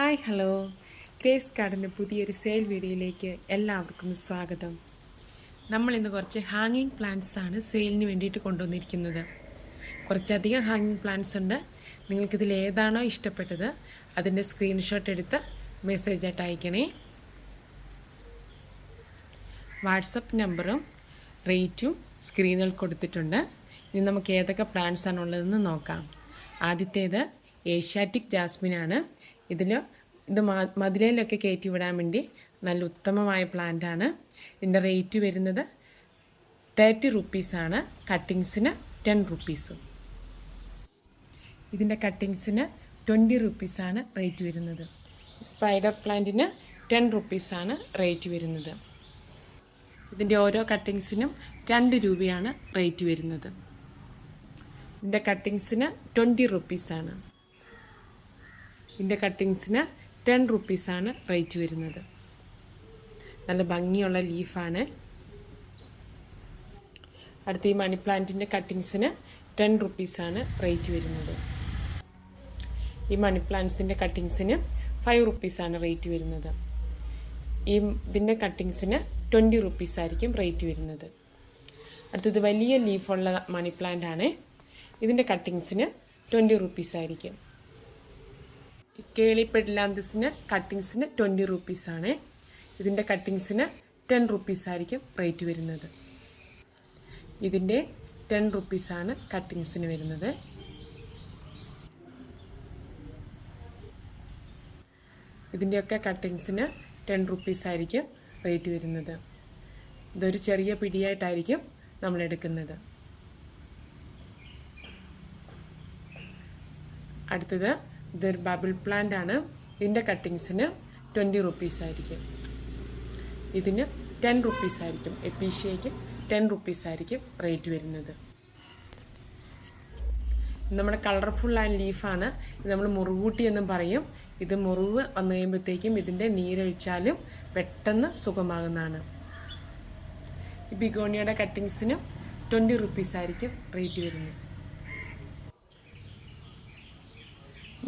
Hi hello, grace ഗാർഡൻ്റെ പുതിയൊരു sale വീഡിയോയിലേക്ക് എല്ലാവർക്കും സ്വാഗതം. നമ്മളിന്ന് കുറച്ച് ഹാങ്ങിങ് പ്ലാന്റ്സ് ആണ് സെയിലിന് വേണ്ടിയിട്ട് കൊണ്ടുവന്നിരിക്കുന്നത്. കുറച്ചധികം ഹാങ്ങിങ് പ്ലാന്റ്സ് ഉണ്ട്. നിങ്ങൾക്കിതിൽ ഏതാണോ ഇഷ്ടപ്പെട്ടത് അതിൻ്റെ സ്ക്രീൻഷോട്ട് എടുത്ത് മെസ്സേജായിട്ട് അയക്കണേ. വാട്സപ്പ് നമ്പറും റേറ്റും സ്ക്രീനിൽ കൊടുത്തിട്ടുണ്ട്. ഇനി നമുക്ക് ഏതൊക്കെ പ്ലാന്റ്സ് ആണുള്ളതെന്ന് നോക്കാം. ആദ്യത്തേത് ഏഷ്യാറ്റിക് ജാസ്മിനാണ്. ഇത് മതിലയിലൊക്കെ കയറ്റി വിടാൻ വേണ്ടി നല്ല ഉത്തമമായ പ്ലാന്റാണ്. ഇതിൻ്റെ റേറ്റ് വരുന്നത് 30 റുപ്പീസാണ്. കട്ടിങ്സിന് 10 റുപ്പീസും. ഇതിൻ്റെ കട്ടിങ്സിന് 20 റുപ്പീസാണ് റേറ്റ് വരുന്നത്. സ്പൈഡർ പ്ലാന്റിന് 10 റുപ്പീസാണ് റേറ്റ് വരുന്നത്. ഇതിൻ്റെ ഓരോ കട്ടിങ്സിനും 2 രൂപയാണ് റേറ്റ് വരുന്നത്. ഇതിൻ്റെ കട്ടിങ്സിന് 20 റുപ്പീസാണ്. ഇതിൻ്റെ കട്ടിങ്സിന് 10 റുപ്പീസാണ് റേറ്റ് വരുന്നത്. നല്ല ഭംഗിയുള്ള ലീഫാണ്. അടുത്ത ഈ മണി പ്ലാന്റിൻ്റെ കട്ടിങ്സിന് 10 റുപ്പീസാണ് റേറ്റ് വരുന്നത്. ഈ മണി പ്ലാന്റ്സിൻ്റെ കട്ടിങ്സിന് 5 റുപ്പീസാണ് റേറ്റ് വരുന്നത്. ഇതിൻ്റെ കട്ടിങ്സിന് 20 റുപ്പീസായിരിക്കും റേറ്റ് വരുന്നത്. അടുത്തത് വലിയ ലീഫുള്ള മണി പ്ലാന്റ് ആണ്. ഇതിൻ്റെ കട്ടിങ്സിന് 20 റുപ്പീസായിരിക്കും. കേളിപ്പെഡിലാന്തസിന് കട്ടിങ്സിന് 20 റുപ്പീസാണ്. ഇതിൻ്റെ കട്ടിങ്സിന് 10 റുപ്പീസായിരിക്കും റേറ്റ് വരുന്നത്. ഇതിൻ്റെ 10 റുപ്പീസാണ് കട്ടിങ്സിന് വരുന്നത്. ഇതിൻ്റെയൊക്കെ കട്ടിങ്സിന് 10 റുപ്പീസായിരിക്കും റേറ്റ് വരുന്നത്. ഇതൊരു ചെറിയ പിടിയായിട്ടായിരിക്കും നമ്മൾ എടുക്കുന്നത്. അടുത്തത് ഇതൊരു ബബിൾ പ്ലാന്റ് ആണ്. ഇതിൻ്റെ കട്ടിങ്സിന് 20 റുപ്പീസായിരിക്കും. ഇതിന് 10 റുപ്പീസായിരിക്കും. എപ്പീഷ്യയ്ക്ക് 10 റുപ്പീസായിരിക്കും റേറ്റ് വരുന്നത്. നമ്മുടെ കളർഫുൾ ആൻഡ് ലീഫാണ്. ഇത് നമ്മൾ മുറിവൂട്ടി എന്നും പറയും. ഇത് മുറിവ് വന്നു കഴിയുമ്പോഴത്തേക്കും ഇതിൻ്റെ നീരൊഴിച്ചാലും പെട്ടെന്ന് സുഖമാകുന്നതാണ്. ഈ ബിഗോണിയയുടെ കട്ടിങ്സിന് 20 റുപ്പീസായിരിക്കും റേറ്റ് വരുന്നത്.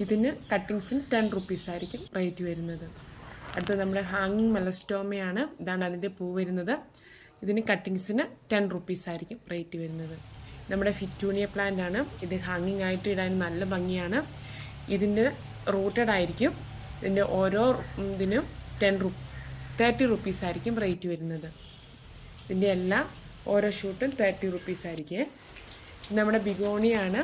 ഇതിന് കട്ടിങ്സിന് 10 റുപ്പീസായിരിക്കും റേറ്റ് വരുന്നത്. അടുത്തത് നമ്മുടെ ഹാങ്ങിങ് മെലസ്റ്റോമയാണ്. ഇതാണ് അതിൻ്റെ പൂ വരുന്നത്. ഇതിന് കട്ടിങ്സിന് 10 റുപ്പീസായിരിക്കും റേറ്റ് വരുന്നത്. നമ്മുടെ ഫിറ്റൂണിയ പ്ലാന്റ് ആണ്. ഇത് ഹാങ്ങിങ് ആയിട്ട് ഇടാൻ നല്ല ഭംഗിയാണ്. ഇതിൻ്റെ റൂട്ടഡ് ആയിരിക്കും. ഇതിൻ്റെ ഓരോ ഇതിനും 30 റുപ്പീസായിരിക്കും റേറ്റ് വരുന്നത്. ഇതിൻ്റെ എല്ലാം ഓരോ ഷൂട്ടും 30 റുപ്പീസായിരിക്കും. നമ്മുടെ ബിഗോണിയാണ്.